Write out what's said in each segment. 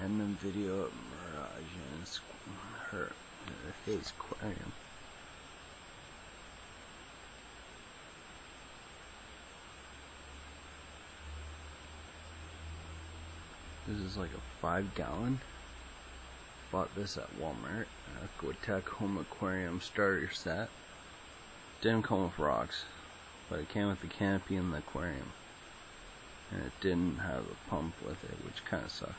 random video of Mirage and his aquarium. This is like a 5-gallon. Bought this at Walmart. Aquatech home aquarium starter set. Didn't come with rocks, but it came with the canopy and the aquarium. And it didn't have a pump with it, which kind of sucks.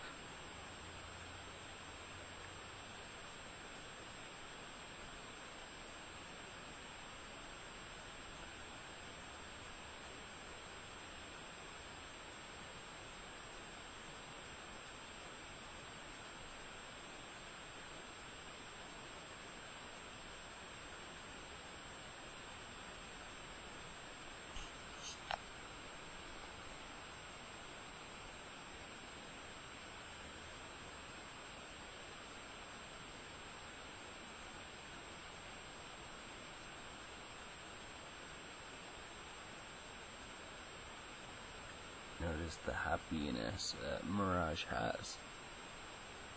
Notice the happiness that Mirage has.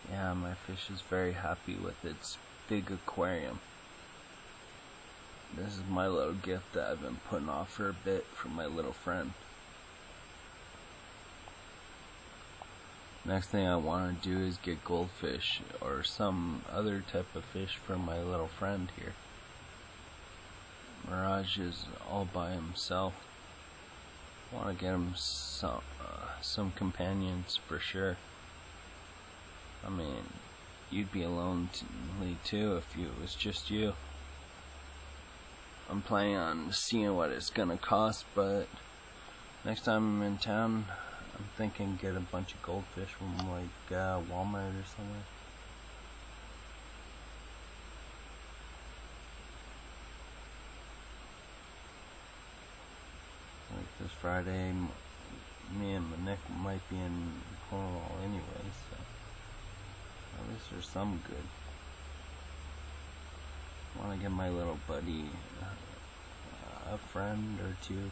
Yeah, my fish is very happy with its big aquarium. This is my little gift that I've been putting off for a bit from my little friend. Next thing I want to do is get goldfish or some other type of fish for my little friend here. Mirage is all by himself. I want to get him some companions for sure. I mean, you'd be lonely too if it was just you. I'm planning on seeing what it's gonna cost, but next time I'm in town, I'm thinking get a bunch of goldfish from like Walmart or somewhere. Like this Friday, me and Nick might be in Cornwall anyway, so at least there's some good. I want to get my little buddy a friend or two,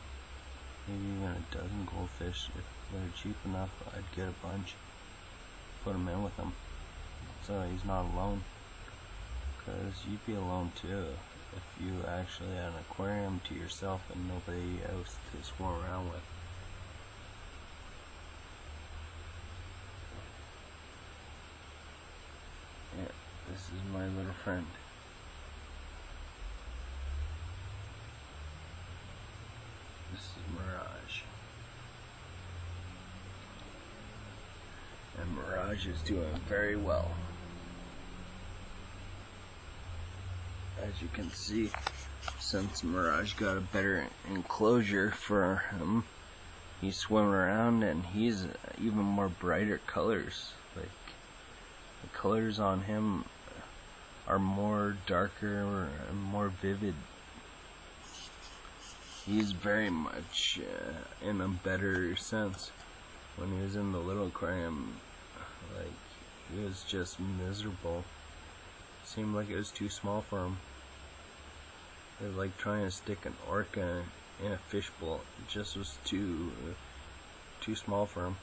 maybe even a dozen goldfish. If they're cheap enough, I'd get a bunch, put them in with him, so he's not alone. Because you'd be alone too if you actually had an aquarium to yourself and nobody else to swim around with. Yeah, this is my little friend. This is Mirage. And Mirage is doing very well. As you can see, since Mirage got a better enclosure for him, he's swimming around and he's even more brighter colors. Like, the colors on him are more darker and more vivid. He's very much in a better sense. When he was in the little aquarium, like, he was just miserable. Seemed like it was too small for him. It was like trying to stick an orca in a fishbowl. It just was too small for him.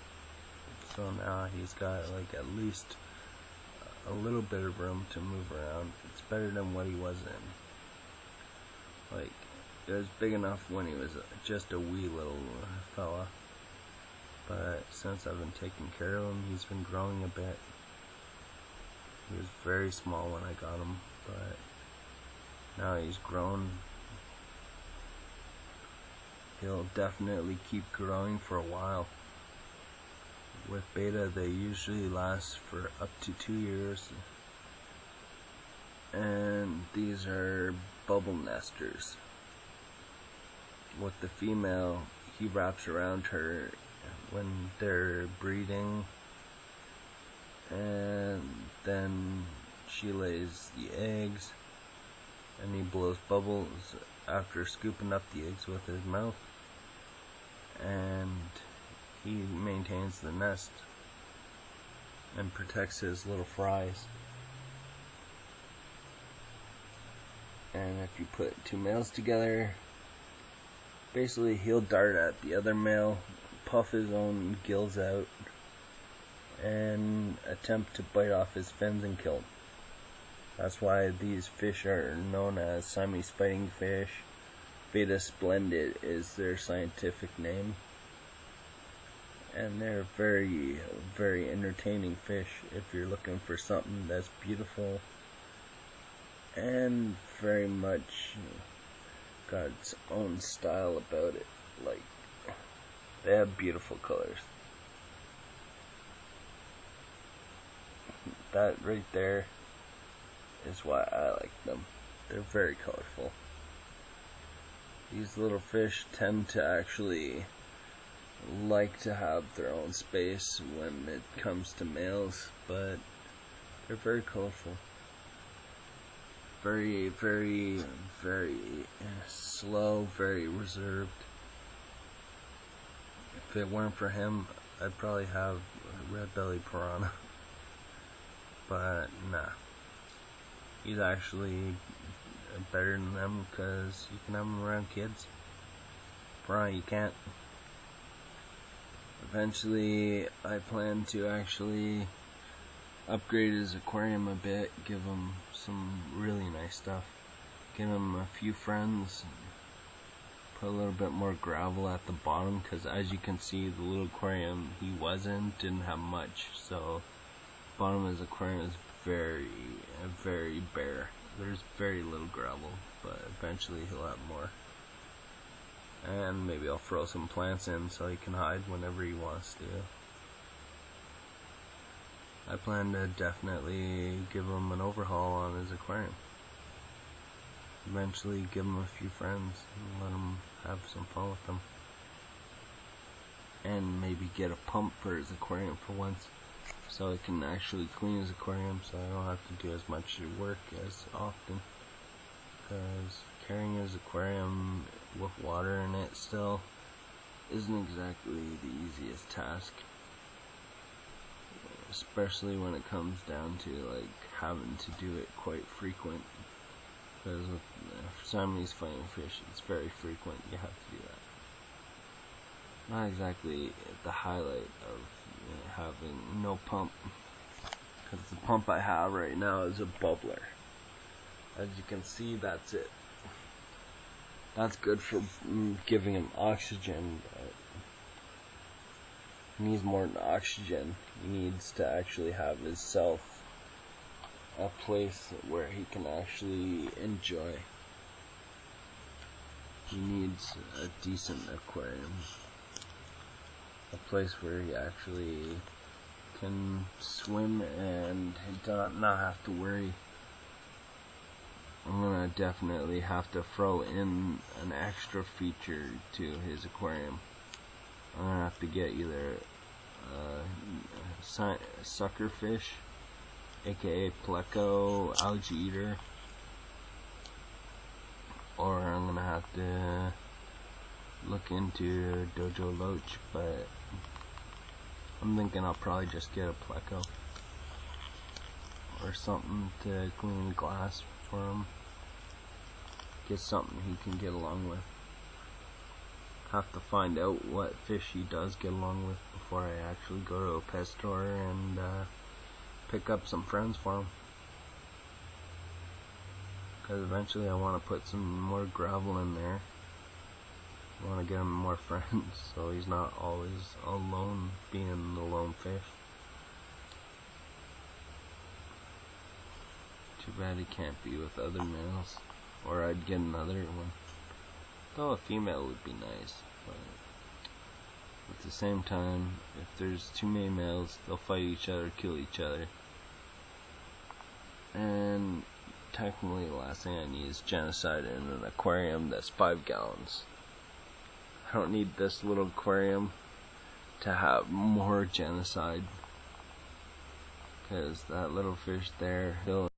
So now he's got like at least a little bit of room to move around. It's better than what he was in. Like, it was big enough when he was just a wee little fella. But since I've been taking care of him, he's been growing a bit. He was very small when I got him, but now he's grown. He'll definitely keep growing for a while. With beta, they usually last for up to 2 years. And these are bubble nesters. With the female, he wraps around her when they're breeding, and then she lays the eggs, and he blows bubbles after scooping up the eggs with his mouth, and he maintains the nest and protects his little fries. And if you put 2 males together, basically he'll dart at the other male, puff his own gills out, and attempt to bite off his fins and kill him. That's why these fish are known as siamese fighting fish. Beta splendid is their scientific name. And they're very, very entertaining fish if you're looking for something that's beautiful and very much got its own style about it. Like, they have beautiful colors. That right there is why I like them. They're very colorful. These little fish tend to actually like to have their own space when it comes to males, but they're very colorful. Very, very, very slow, very reserved. If it weren't for him, I'd probably have a red belly piranha. But nah. He's actually better than them because you can have him around kids. Piranha, you can't. Eventually, I plan to actually upgrade his aquarium a bit, give him some really nice stuff, get him a few friends, put a little bit more gravel at the bottom, because as you can see, the little aquarium he was in didn't have much, so the bottom of his aquarium is very, very bare. There's very little gravel, but eventually he'll have more. And maybe I'll throw some plants in so he can hide whenever he wants to. I plan to definitely give him an overhaul on his aquarium. Eventually give him a few friends and let him have some fun with them. And maybe get a pump for his aquarium for once, so he can actually clean his aquarium so I don't have to do as much work as often. Because carrying his aquarium with water in it still isn't exactly the easiest task. Especially when it comes down to like having to do it quite frequent. Because with Siamese fighting fish, it's very frequent. You have to do that. Not exactly the highlight of having no pump. Because the pump I have right now is a bubbler. As you can see, that's it. That's good for giving him oxygen, but he needs more than oxygen. He needs to actually have himself a place where he can actually enjoy. He needs a decent aquarium. A place where he actually can swim and not have to worry. I'm gonna definitely have to throw in an extra feature to his aquarium. I'm gonna have to get either sucker fish, aka pleco algae eater, or I'm gonna have to look into dojo loach, but I'm thinking I'll probably just get a pleco or something to clean glass for him. Get something he can get along with. Have to find out what fish he does get along with before I actually go to a pet store and pick up some friends for him. Because eventually I want to put some more gravel in there. I want to get him more friends so he's not always alone being the lone fish. Too bad he can't be with other males, or I'd get another one. Though a female would be nice, but at the same time, if there's too many males, they'll fight each other, kill each other. And technically the last thing I need is genocide in an aquarium that's 5 gallons. I don't need this little aquarium to have more genocide, because that little fish there, he'll